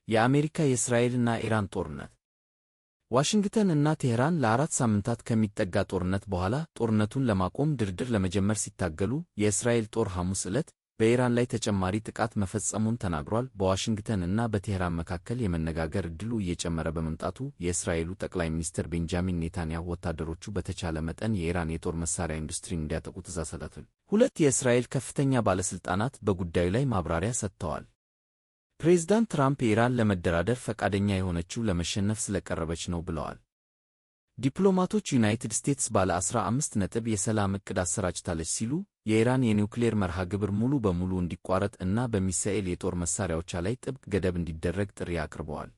የአሜሪካ የእስራኤልና ኢራን ጦርነት። ዋሽንግተን እና ቴህራን ለ4 ሳምንታት ከሚጠጋ ጦርነት በኋላ ጦርነቱን ለማቆም ድርድር ለመጀመር ሲታገሉ፣ የእስራኤል ጦር ሐሙስ ዕለት በኢራን ላይ ተጨማሪ ጥቃት መፈጸሙን ተናግሯል። በዋሽንግተን እና በቴህራን መካከል የመነጋገር ዕድሉ እየጨመረ በመምጣቱ የእስራኤሉ ጠቅላይ ሚኒስትር ቤንጃሚን ኔታንያሁ ወታደሮቹ በተቻለ መጠን የኢራን የጦር መሳሪያ ኢንዱስትሪን እንዲያጠቁ ትዕዛዝ ሰጥተዋል። ሁለት የእስራኤል ከፍተኛ ባለሥልጣናት በጉዳዩ ላይ ማብራሪያ ሰጥተዋል። ፕሬዝዳንት ትራምፕ ኢራን ለመደራደር ፈቃደኛ የሆነችው ለመሸነፍ ስለቀረበች ነው ብለዋል። ዲፕሎማቶች ዩናይትድ ስቴትስ ባለ 15 ነጥብ የሰላም ዕቅድ አሰራጭታለች ሲሉ የኢራን የኒውክሌር መርሃ ግብር ሙሉ በሙሉ እንዲቋረጥ እና በሚሳኤል የጦር መሳሪያዎቿ ላይ ጥብቅ ገደብ እንዲደረግ ጥሪ አቅርበዋል።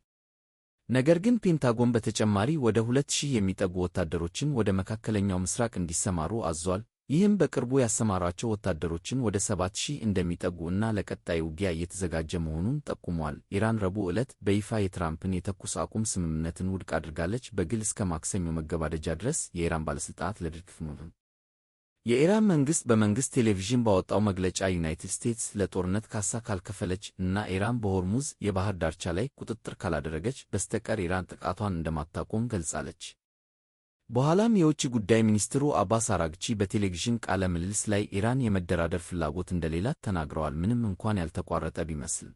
ነገር ግን ፔንታጎን በተጨማሪ ወደ 2000 የሚጠጉ ወታደሮችን ወደ መካከለኛው ምስራቅ እንዲሰማሩ አዟል። ይህም በቅርቡ ያሰማራቸው ወታደሮችን ወደ 7000 እንደሚጠጉ እና ለቀጣይ ውጊያ እየተዘጋጀ መሆኑን ጠቁሟል። ኢራን ረቡዕ ዕለት በይፋ የትራምፕን የተኩስ አቁም ስምምነትን ውድቅ አድርጋለች። በግል እስከ ማክሰኞ መገባደጃ ድረስ የኢራን ባለሥልጣናት ለድርድር የኢራን መንግሥት በመንግሥት ቴሌቪዥን ባወጣው መግለጫ ዩናይትድ ስቴትስ ለጦርነት ካሳ ካልከፈለች እና ኢራን በሆርሙዝ የባህር ዳርቻ ላይ ቁጥጥር ካላደረገች በስተቀር ኢራን ጥቃቷን እንደማታቆም ገልጻለች። በኋላም የውጭ ጉዳይ ሚኒስትሩ አባስ አራግቺ በቴሌቪዥን ቃለ ምልልስ ላይ ኢራን የመደራደር ፍላጎት እንደሌላት ተናግረዋል፣ ምንም እንኳን ያልተቋረጠ ቢመስልም።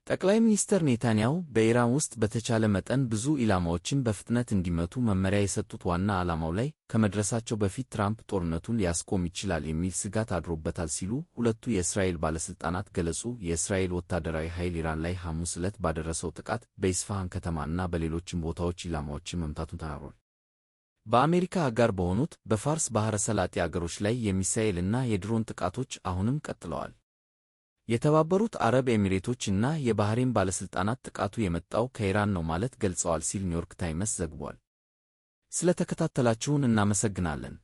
ጠቅላይ ሚኒስትር ኔታንያሁ በኢራን ውስጥ በተቻለ መጠን ብዙ ኢላማዎችን በፍጥነት እንዲመቱ መመሪያ የሰጡት ዋና ዓላማው ላይ ከመድረሳቸው በፊት ትራምፕ ጦርነቱን ሊያስቆም ይችላል የሚል ስጋት አድሮበታል ሲሉ ሁለቱ የእስራኤል ባለሥልጣናት ገለጹ። የእስራኤል ወታደራዊ ኃይል ኢራን ላይ ሐሙስ ዕለት ባደረሰው ጥቃት በኢስፋሃን ከተማ እና በሌሎችም ቦታዎች ኢላማዎችን መምታቱን ተናግሯል። በአሜሪካ አጋር በሆኑት በፋርስ ባሕረ ሰላጤ አገሮች ላይ የሚሳኤል እና የድሮን ጥቃቶች አሁንም ቀጥለዋል። የተባበሩት አረብ ኤሚሬቶች እና የባሕሬን ባለሥልጣናት ጥቃቱ የመጣው ከኢራን ነው ማለት ገልጸዋል ሲል ኒውዮርክ ታይምስ ዘግቧል። ስለተከታተላችሁን እናመሰግናለን።